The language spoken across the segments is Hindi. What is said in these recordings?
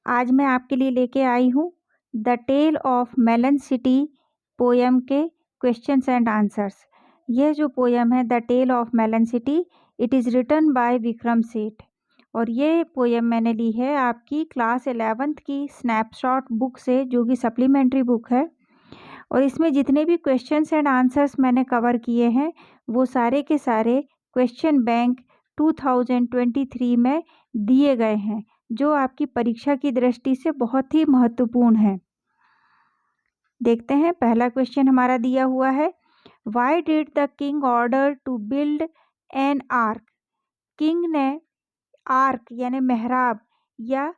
आज मैं आपके लिए लेके आई हूँ the tale of Melon City poem के क्वेश्चंस एंड आंसर्स। यह जो पोयम है the tale of Melon City, it is written by Vikram Seth. और ये पोयम मैंने ली है आपकी क्लास 11th की स्नैपशॉट बुक से, जो कि सप्लीमेंट्री बुक है। और इसमें जितने भी क्वेश्चंस एंड आंसर्स मैंने कवर किए हैं वो सारे के सारे क्वेश्चन बैंक 2023 में दिए गए हैं, जो आपकी परीक्षा की दृष्टि से बहुत ही महत्वपूर्ण है। देखते हैं, पहला क्वेश्चन हमारा दिया हुआ है, why did the king order to build an arch. King ने आर्क यानी मेहराब या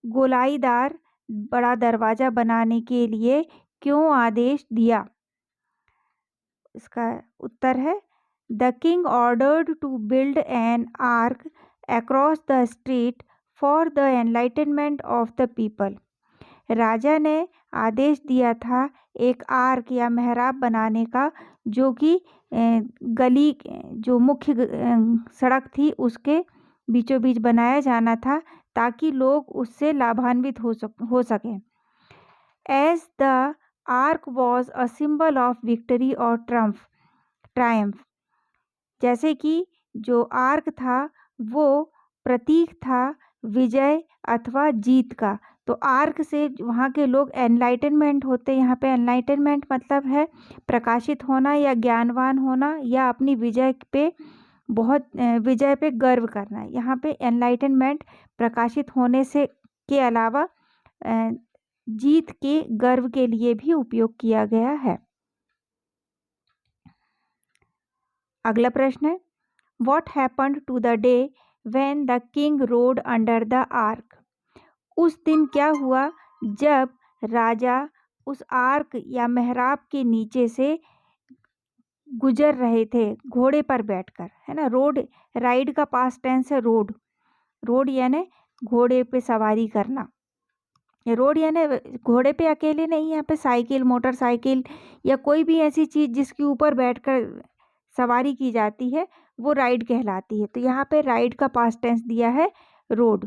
गोलाईदार बड़ा दरवाजा बनाने के लिए क्यों आदेश दिया। इसका उत्तर है, the king ordered to build an arch across the street for the enlightenment of the people. राजा ने आदेश दिया था एक आर्क या मेहराब बनाने का, जो कि गली जो मुख्य सड़क थी उसके बीचों बीच बनाया जाना था, ताकि लोग उससे लाभान्वित हो सकें। As the arch was a symbol of victory और ट्रायम्फ। जैसे कि जो आर्क था वो प्रतीक था विजय अथवा जीत का। तो आर्क से वहाँ के लोग एनलाइटनमेंट होते। यहाँ पे एनलाइटनमेंट मतलब है प्रकाशित होना या ज्ञानवान होना या अपनी विजय पे गर्व करना। यहाँ पे एनलाइटनमेंट प्रकाशित होने से के अलावा जीत के गर्व के लिए भी उपयोग किया गया है। अगला प्रश्न है, What happened to the day when the king rode under the ark? उस दिन क्या हुआ जब राजा उस आर्क या मेहराब के नीचे से गुजर रहे थे घोड़े पर बैठकर, है ना। रोड, राइड का पास्ट टेंस है रोड। रोड यानी घोड़े पे सवारी करना। रोड यानी घोड़े पे अकेले नहीं, यहाँ पे साइकिल, मोटरसाइकिल या कोई भी ऐसी चीज़ जिसके ऊपर बैठकर सवारी की जाती है वो राइड कहलाती है। तो यहाँ पे राइड का पास्ट टेंस दिया है road.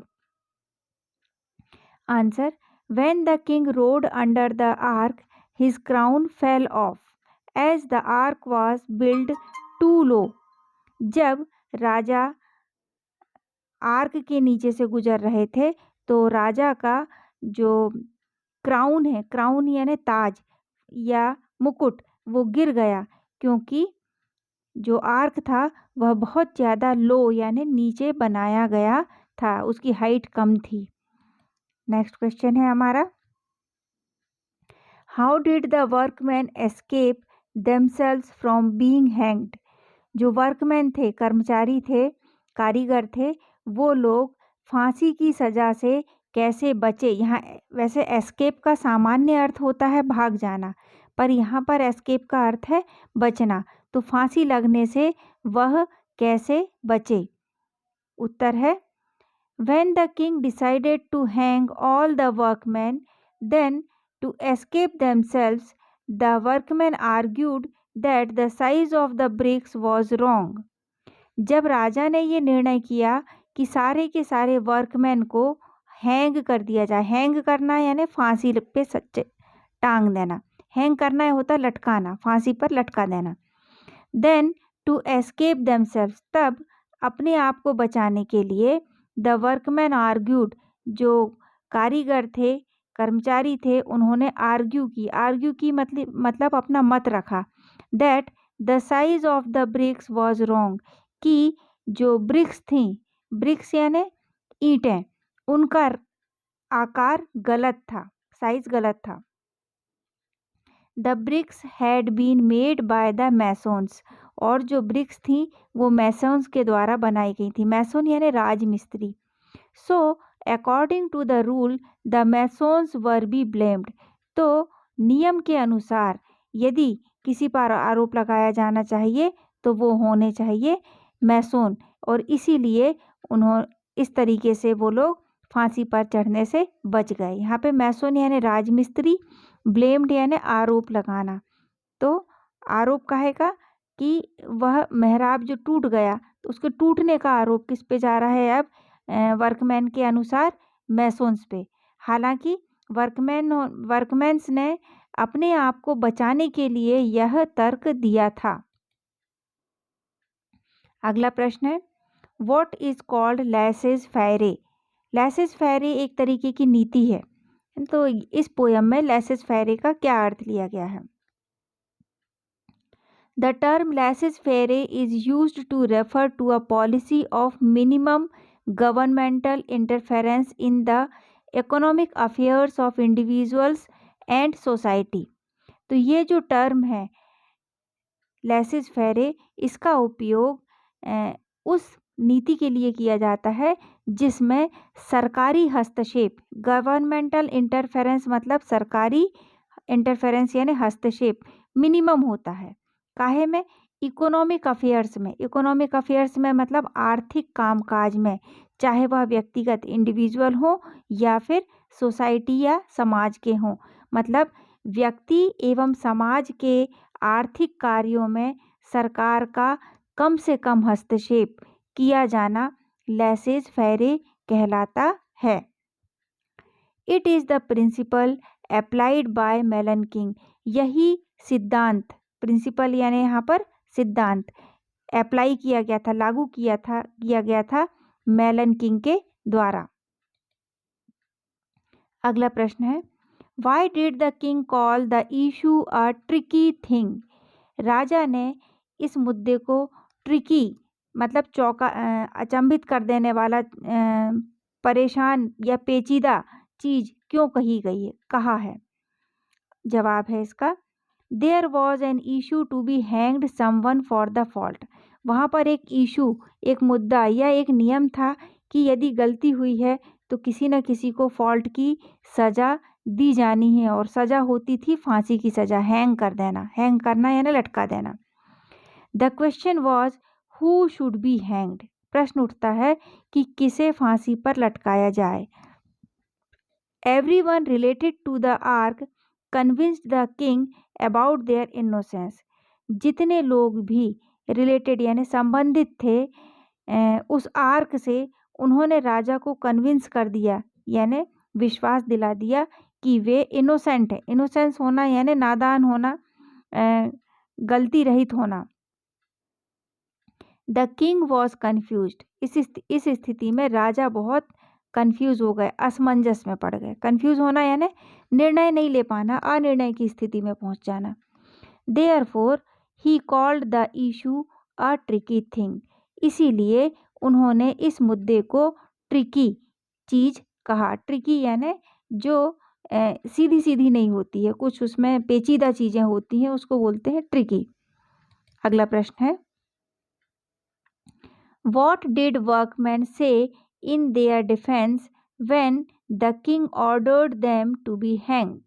Answer, when the king road under the arc his crown fell off as the arc was build to low. जब राजा आर्क के नीचे से गुजर रहे थे तो राजा का जो क्राउन है, क्राउन यानी ताज या मुकुट, वो गिर गया, क्योंकि जो आर्क था वह बहुत ज़्यादा लो यानी नीचे बनाया गया था, उसकी हाइट कम थी। नेक्स्ट क्वेश्चन है हमारा, how did the workman escape themselves from being hanged. जो वर्कमैन थे, कर्मचारी थे, कारीगर थे, वो लोग फांसी की सज़ा से कैसे बचे। यहाँ वैसे एस्केप का सामान्य अर्थ होता है भाग जाना, पर यहाँ पर एस्केप का अर्थ है बचना। तो फांसी लगने से वह कैसे बचे। उत्तर है, When the king decided to hang all the workmen, then to escape themselves, the workmen argued that the size of the bricks was wrong. जब राजा ने ये निर्णय किया कि सारे के सारे वर्कमैन को हैंग कर दिया जाए। हैंग करना यानी फांसी पे सच्चे टांग देना। हैंग करना होता लटकाना, फांसी पर लटका देना। देन टू एस्केप देमसेल्व्स, तब अपने आप को बचाने के लिए द वर्कमैन आर्ग्यूड, जो कारीगर थे, कर्मचारी थे, उन्होंने आर्ग्यू की मतलब अपना मत रखा। That the size of the bricks was wrong, कि जो ब्रिक्स थी, ब्रिक्स यानी ईंटें, उनका आकार गलत था, साइज गलत था। The bricks had been made by the masons, और जो ब्रिक्स थी वो मैसोन्स के द्वारा बनाई गई थी। मैसोन यानी राजमिस्त्री। So according to the rule the masons were be blamed. तो नियम के अनुसार यदि किसी पर आरोप लगाया जाना चाहिए तो वो होने चाहिए मैसोन, और इसीलिए इस तरीके से वो लोग फांसी पर चढ़ने से बच गए। यहाँ पे मैसोन यानी राजमिस्त्री, ब्लेम्ड यानी आरोप लगाना। तो आरोप कहेगा कि वह मेहराब जो टूट गया, तो उसके टूटने का आरोप किस पे जा रहा है अब वर्कमैन के अनुसार मैसोन्स पे। हालांकि वर्कमैन्स ने अपने आप को बचाने के लिए यह तर्क दिया था। अगला प्रश्न है, व्हाट इज कॉल्ड लेसेस फेरे? लेसेस फेरे एक तरीके की नीति है, तो इस पोयम में लेसेस फेरे का क्या अर्थ लिया गया है? The term laissez-faire is used to refer to a policy of minimum governmental interference in the economic affairs of individuals and society। तो ये जो टर्म है laissez-faire, इसका उपयोग उस नीति के लिए किया जाता है जिसमें सरकारी हस्तक्षेप, गवर्नमेंटल इंटरफेरेंस मतलब सरकारी इंटरफेरेंस यानी हस्तक्षेप मिनिमम होता है। काहे में? इकोनॉमिक अफेयर्स में। इकोनॉमिक अफेयर्स में मतलब आर्थिक कामकाज में, चाहे वह व्यक्तिगत इंडिविजुअल हो या फिर सोसाइटी या समाज के हों, मतलब व्यक्ति एवं समाज के आर्थिक कार्यों में सरकार का कम से कम हस्तक्षेप किया जाना लेसेस फेरे कहलाता है। It is the principle applied by melon king. यही सिद्धांत, प्रिंसिपल यानी यहाँ पर सिद्धांत, अप्लाई किया गया था, लागू किया गया था मेलन किंग के द्वारा। अगला प्रश्न है, why did the king call the issue a tricky thing? राजा ने इस मुद्दे को ट्रिकी मतलब अचंभित कर देने वाला, परेशान या पेचीदा चीज क्यों कहा है? जवाब है इसका, there was an issue to be hanged someone for the fault. वहाँ पर एक इशू, एक मुद्दा या एक नियम था कि यदि गलती हुई है तो किसी न किसी को फॉल्ट की सज़ा दी जानी है, और सज़ा होती थी फांसी की सज़ा, हैंग कर देना, हैंग करना यानी लटका देना। The question was who should be hanged? प्रश्न उठता है कि किसे फांसी पर लटकाया जाए। Everyone related to the ark convinced the king about their innocence। जितने लोग भी रिलेटेड यानी संबंधित थे उस आर्क से, उन्होंने राजा को कन्विंस कर दिया यानी विश्वास दिला दिया कि वे इनोसेंट है। इनोसेंस होना यानी नादान होना, गलती रहित होना। The king was confused. इस स्थिति में राजा बहुत कन्फ्यूज हो गए, असमंजस में पड़ गए। कन्फ्यूज होना यानी निर्णय नहीं ले पाना, अनिर्णय की स्थिति में पहुंच जाना। Therefore he called the issue a tricky thing. इसीलिए उन्होंने इस मुद्दे को ट्रिकी चीज कहा। ट्रिकी यानी जो सीधी सीधी नहीं होती है, कुछ उसमें पेचीदा चीजें होती हैं, उसको बोलते हैं ट्रिकी। अगला प्रश्न है, What did workmen say in their defense when the king ordered them to be hanged?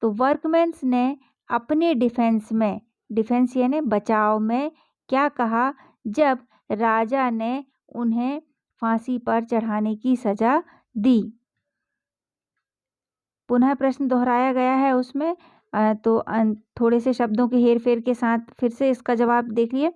तो वर्कमैन्स ने अपने डिफेंस में, डिफेंस यानी बचाव में, क्या कहा जब राजा ने उन्हें फांसी पर चढ़ाने की सजा दी? पुनः प्रश्न दोहराया गया है उसमें, तो थोड़े से शब्दों के हेर फेर के साथ फिर से इसका जवाब देखिए।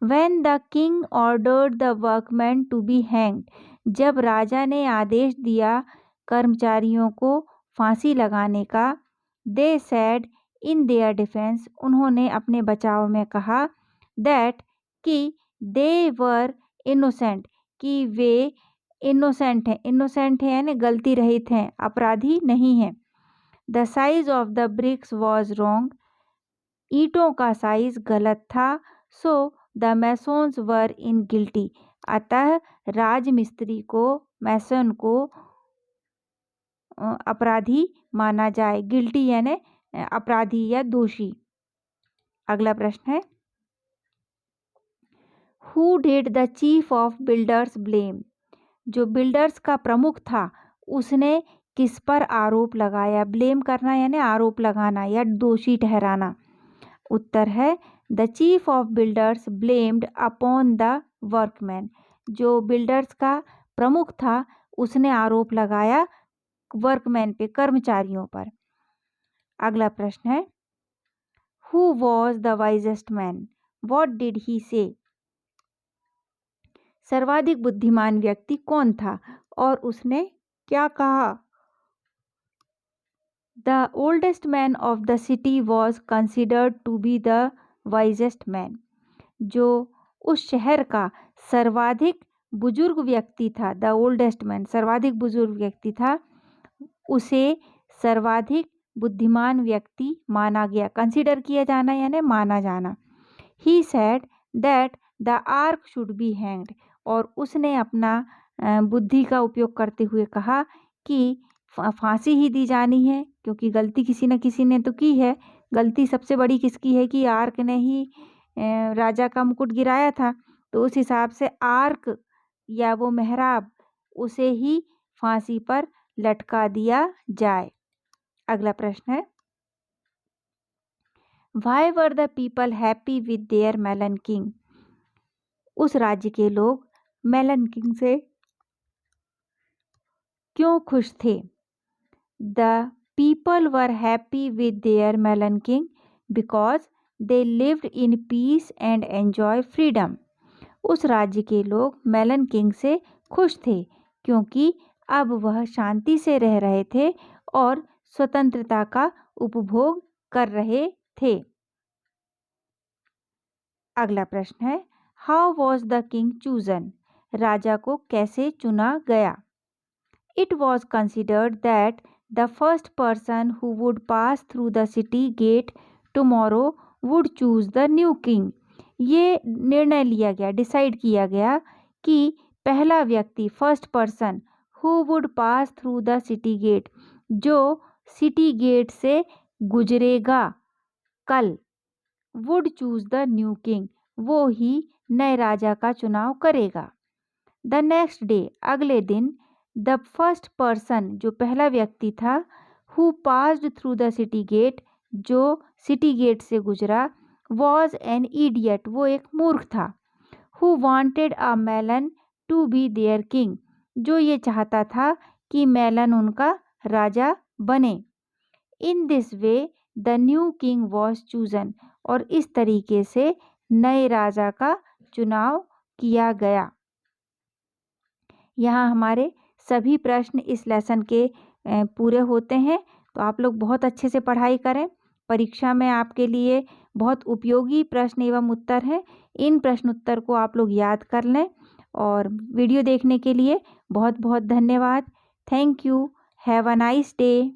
When the king ordered the workmen to be hanged, जब राजा ने आदेश दिया कर्मचारियों को फांसी लगाने का, they said in their defense, उन्होंने अपने बचाव में कहा, that कि they were innocent, कि वे innocent हैं। innocent है यानी गलती रहित हैं, अपराधी नहीं हैं। the size of the bricks was wrong, ईंटों का साइज गलत था। so the masons were in guilty, अतः राजमिस्त्री को, मैसन को अपराधी माना जाए। गिल्टी यानी अपराधी या दोषी। अगला प्रश्न है, who did the chief of builders blame? जो बिल्डर्स का प्रमुख था उसने किस पर आरोप लगाया? ब्लेम करना यानी आरोप लगाना या दोषी ठहराना। उत्तर है, the chief of builders blamed upon the workman. जो बिल्डर्स का प्रमुख था उसने आरोप लगाया वर्कमैन पे, कर्मचारियों पर। अगला प्रश्न है, who was the wisest man? What did he से? सर्वाधिक बुद्धिमान व्यक्ति कौन था और उसने क्या कहा? The oldest man of the city was considered to be the wisest man. जो उस शहर का सर्वाधिक बुजुर्ग व्यक्ति था, द ओल्डेस्ट मैन सर्वाधिक बुजुर्ग व्यक्ति था, उसे सर्वाधिक बुद्धिमान व्यक्ति माना गया। कंसिडर किया जाना यानी माना जाना। He said that the arc should be hanged. और उसने अपना बुद्धि का उपयोग करते हुए कहा कि फांसी ही दी जानी है, क्योंकि गलती किसी न किसी ने तो की है। गलती सबसे बड़ी किसकी है कि आर्क ने ही राजा का मुकुट गिराया था। तो उस हिसाब से आर्क या वो मेहराब, उसे ही फांसी पर लटका दिया जाए। अगला प्रश्न है, why were the people happy with their melon king. उस राज्य के लोग मेलन किंग से क्यों खुश थे? The people were happy with their melon king because they lived in peace and enjoy freedom. उस राज्य के लोग मेलन किंग से खुश थे क्योंकि अब वह शांति से रह रहे थे और स्वतंत्रता का उपभोग कर रहे थे। अगला प्रश्न है, how was the king chosen. राजा को कैसे चुना गया? It was considered that the first person who would pass through the city gate tomorrow would choose the new king. ये निर्णय लिया गया, डिसाइड किया गया कि पहला व्यक्ति, first person who would pass through the city gate, जो सिटी गेट से गुजरेगा कल, would choose the new king, वो ही नए राजा का चुनाव करेगा। द नेक्स्ट डे, अगले दिन, द फर्स्ट पर्सन, जो पहला व्यक्ति था, who passed through the city gate, जो सिटी गेट से गुजरा, वॉज एन इडियट, वो एक मूर्ख था। Who wanted a melon to be their king, जो ये चाहता था कि मेलन उनका राजा बने। In this way the new king was chosen. और इस तरीके से नए राजा का चुनाव किया गया। यहाँ हमारे सभी प्रश्न इस लेसन के पूरे होते हैं। तो आप लोग बहुत अच्छे से पढ़ाई करें। परीक्षा में आपके लिए बहुत उपयोगी प्रश्न एवं उत्तर हैं। इन प्रश्न उत्तर को आप लोग याद कर लें। और वीडियो देखने के लिए बहुत बहुत धन्यवाद। Thank you. Have a nice day.